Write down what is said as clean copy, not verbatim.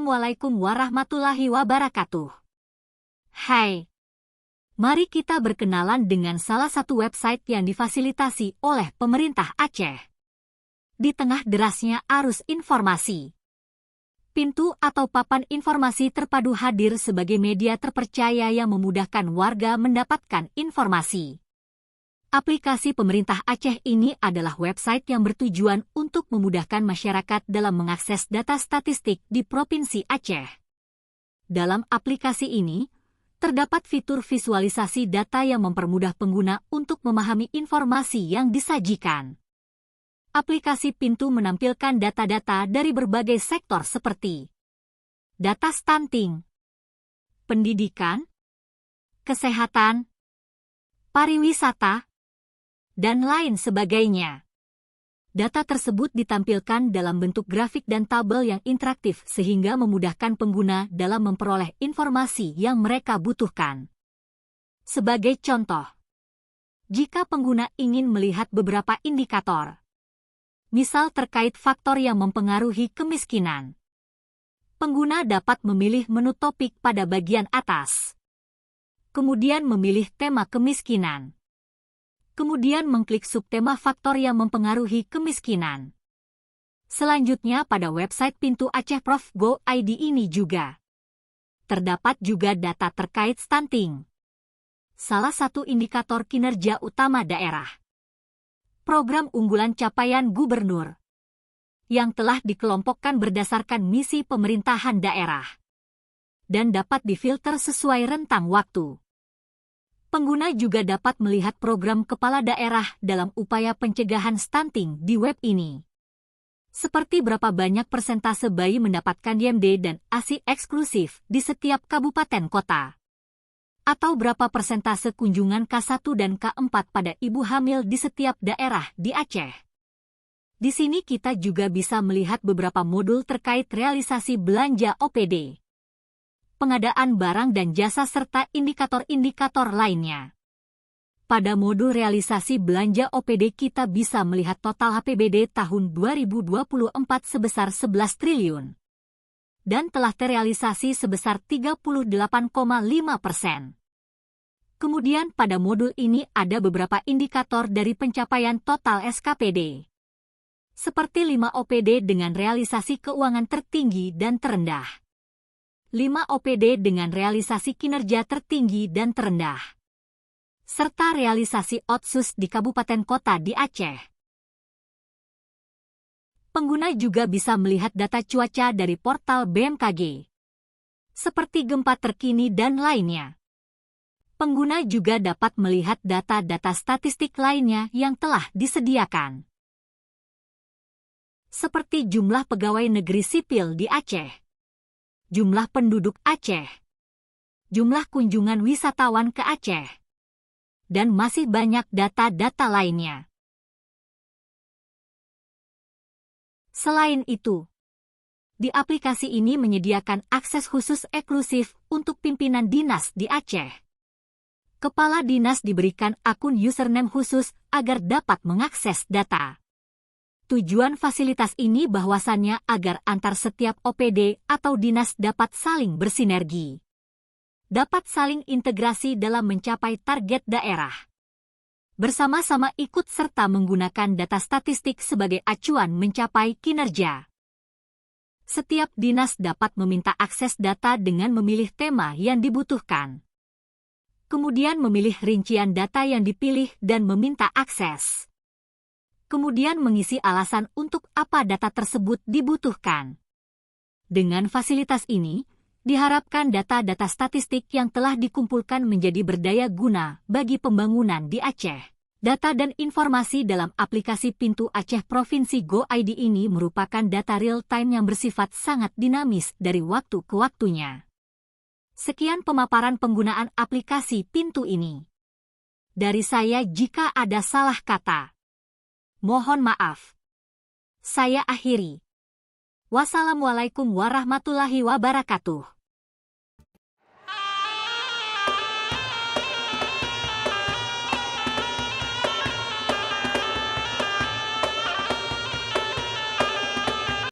Assalamualaikum warahmatullahi wabarakatuh. Hai, mari kita berkenalan dengan salah satu website yang difasilitasi oleh pemerintah Aceh. Di tengah derasnya arus informasi, pintu atau papan informasi terpadu hadir sebagai media terpercaya yang memudahkan warga mendapatkan informasi. Aplikasi pemerintah Aceh ini adalah website yang bertujuan untuk memudahkan masyarakat dalam mengakses data statistik di Provinsi Aceh. Dalam aplikasi ini, terdapat fitur visualisasi data yang mempermudah pengguna untuk memahami informasi yang disajikan. Aplikasi Pintu menampilkan data-data dari berbagai sektor seperti data stunting, pendidikan, kesehatan, pariwisata, dan lain sebagainya. Data tersebut ditampilkan dalam bentuk grafik dan tabel yang interaktif sehingga memudahkan pengguna dalam memperoleh informasi yang mereka butuhkan. Sebagai contoh, jika pengguna ingin melihat beberapa indikator, misal terkait faktor yang mempengaruhi kemiskinan, pengguna dapat memilih menu topik pada bagian atas, kemudian memilih tema kemiskinan. Kemudian mengklik subtema faktor yang mempengaruhi kemiskinan. Selanjutnya pada website Pintu Aceh Prof Go ID ini juga terdapat juga data terkait stunting, salah satu indikator kinerja utama daerah. Program unggulan capaian gubernur yang telah dikelompokkan berdasarkan misi pemerintahan daerah dan dapat difilter sesuai rentang waktu. Pengguna juga dapat melihat program kepala daerah dalam upaya pencegahan stunting di web ini. Seperti berapa banyak persentase bayi mendapatkan YMD dan ASI eksklusif di setiap kabupaten kota. Atau berapa persentase kunjungan K1 dan K4 pada ibu hamil di setiap daerah di Aceh. Di sini kita juga bisa melihat beberapa modul terkait realisasi belanja OPD, pengadaan barang dan jasa serta indikator-indikator lainnya. Pada modul realisasi belanja OPD kita bisa melihat total APBD tahun 2024 sebesar 11 triliun dan telah terrealisasi sebesar 38,5%. Kemudian pada modul ini ada beberapa indikator dari pencapaian total SKPD. Seperti 5 OPD dengan realisasi keuangan tertinggi dan terendah. 5 OPD dengan realisasi kinerja tertinggi dan terendah, serta realisasi otsus di kabupaten kota di Aceh. Pengguna juga bisa melihat data cuaca dari portal BMKG, seperti gempa terkini dan lainnya. Pengguna juga dapat melihat data-data statistik lainnya yang telah disediakan, seperti jumlah pegawai negeri sipil di Aceh, jumlah penduduk Aceh, jumlah kunjungan wisatawan ke Aceh, dan masih banyak data-data lainnya. Selain itu, di aplikasi ini menyediakan akses khusus eksklusif untuk pimpinan dinas di Aceh. Kepala dinas diberikan akun username khusus agar dapat mengakses data. Tujuan fasilitas ini bahwasannya agar antar setiap OPD atau dinas dapat saling bersinergi, dapat saling integrasi dalam mencapai target daerah. Bersama-sama ikut serta menggunakan data statistik sebagai acuan mencapai kinerja. Setiap dinas dapat meminta akses data dengan memilih tema yang dibutuhkan. Kemudian memilih rincian data yang dipilih dan meminta akses. Kemudian mengisi alasan untuk apa data tersebut dibutuhkan. Dengan fasilitas ini, diharapkan data-data statistik yang telah dikumpulkan menjadi berdaya guna bagi pembangunan di Aceh. Data dan informasi dalam aplikasi Pintu Aceh Provinsi Go ID ini merupakan data real-time yang bersifat sangat dinamis dari waktu ke waktunya. Sekian pemaparan penggunaan aplikasi Pintu ini. Dari saya jika ada salah kata, mohon maaf. Saya akhiri. Wassalamualaikum warahmatullahi wabarakatuh.